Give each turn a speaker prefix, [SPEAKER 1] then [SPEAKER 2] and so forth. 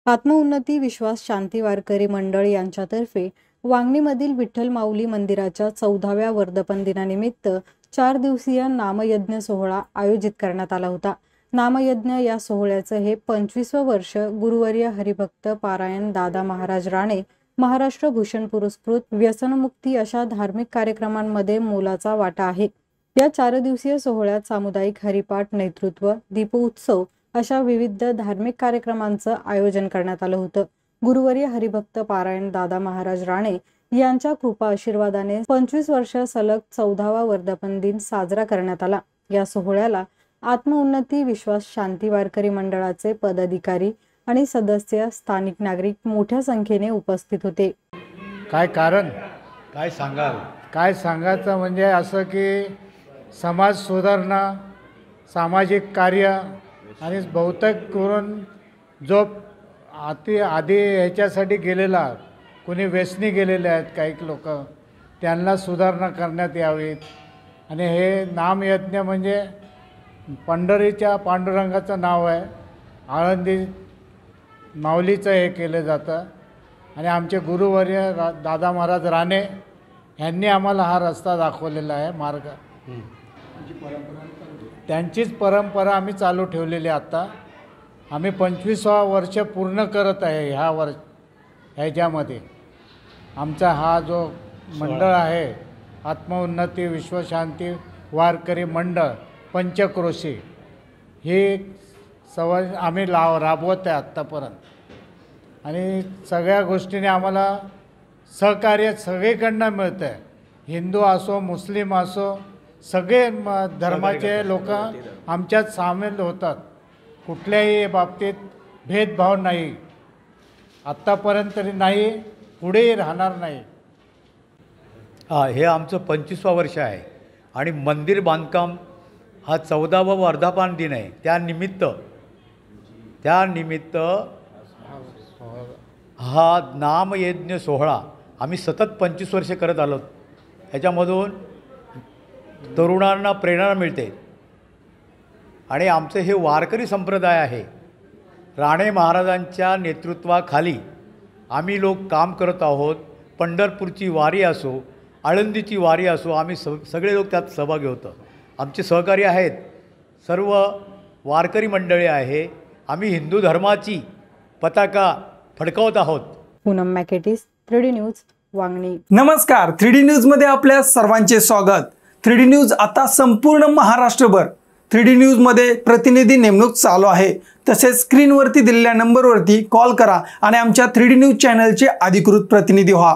[SPEAKER 1] आत्मउन्नती विश्वास शांती वारकरी मंडळ यांच्यातर्फे वांगणीमधील विठ्ठल माऊली मंदिराच्या 14व्या वर्धापन दिनानिमित्त 4 दिवसीय नामयज्ञ सोहळा आयोजित करण्यात आला होता। नामयज्ञ या सोहळ्याचं हे 25वं वर्ष गुरुवर्य हरिभक्त पारायण दादा महाराज राणे महाराष्ट्र भूषण पुरस्कृत व्यसनमुक्ती अशा धार्मिक कार्यक्रमांमध्ये मोलाचा वाटा आहे। या 4 दिवसीय सोहळ्यात सामुदायिक हरिपाठ, नेतृत्व, दीपोत्सव अशा विविध धार्मिक कार्यक्रमांचं आयोजन करण्यात आलं होतं। गुरुवर्य हरिभक्त पारायण दादा महाराज राणे यांच्या कृपा आशीर्वादाने 25 वर्ष सलग 14वा वर्धापन दिन साजरा करण्यात आला। या सोहळ्याला आत्मउन्नती विश्वास शांती वारकरी मंडळाचे पदाधिकारी आणि सदस्य, स्थानिक नागरिक मोठ्या संख्येने उपस्थित होते।
[SPEAKER 2] काय कारण
[SPEAKER 3] काय सांगाल?
[SPEAKER 2] काय सांगायचं म्हणजे असं की समाज सुधारणा, सामाजिक कार्य आणि बहुतेक करून जो आधी ह्याच्यासाठी गेलेला, कोणी व्यसनी गेलेले आहेत काही लोक, त्यांना सुधारणा करण्यात यावीत। आणि हे नामयज्ञ म्हणजे पंढरीच्या पांडुरंगाचं नाव आहे, आळंदी माऊलीचं हे केलं जातं। आणि आमचे गुरुवर्य दादा महाराज राणे यांनी आम्हाला हा रस्ता दाखवलेला आहे, मार्ग। त्यांचीच परंपरा आम्ही चालू ठेवलेली आता। आम्ही 25वा वर्ष पूर्ण करत आहे ह्याच्यामध्ये। आमचा हा जो मंडळ आहे आत्मउन्नती विश्वशांती वारकरी मंडळ पंचक्रोशी, ही सवय आम्ही राबवत आहे आत्तापर्यंत। आणि सगळ्या गोष्टीने आम्हाला सहकार्य सगळीकडनं मिळतं आहे। हिंदू असो, मुस्लिम असो, सगळे धर्माचे लोक आमच्यात सामील होतात। कुठल्याही बाबतीत भेदभाव नाही, आत्तापर्यंत तरी नाही, पुढेही राहणार नाही।
[SPEAKER 3] हे आमचं 25वा वर्ष आहे आणि मंदिर बांधकाम हा 14वा वर्धापन दिन आहे। त्यानिमित्त हा नामयज्ञ सोहळा आम्ही सतत 25 वर्ष करत आलो। ह्याच्यामधून तरुणांना प्रेरणा मिळते आणि आमचं हे वारकरी संप्रदाय आहे। राणे महाराजांच्या नेतृत्वाखाली आम्ही लोक काम करत आहोत। पंढरपूरची वारी असो, आळंदीची वारी असो, आम्ही सगळे लोक त्यात सहभागी होतो। आमचे सहकारी आहेत, सर्व वारकरी मंडळी आहे। आम्ही हिंदू धर्माची पताका फडकवत आहोत।
[SPEAKER 1] पूनम मॅकेटिस, 3D न्यूज, वांगणी।
[SPEAKER 4] नमस्कार, 3D न्यूज मध्ये आपल्या सर्वांचे स्वागत। 3D न्यूज आता संपूर्ण महाराष्ट्रभर 3D न्यूज मध्ये प्रतिनिधी नेमणूक चालू आहे। तसेच स्क्रीनवरती दिलेल्या नंबरवरती कॉल करा आणि आमच्या 3D न्यूज चॅनलचे अधिकृत प्रतिनिधी व्हा।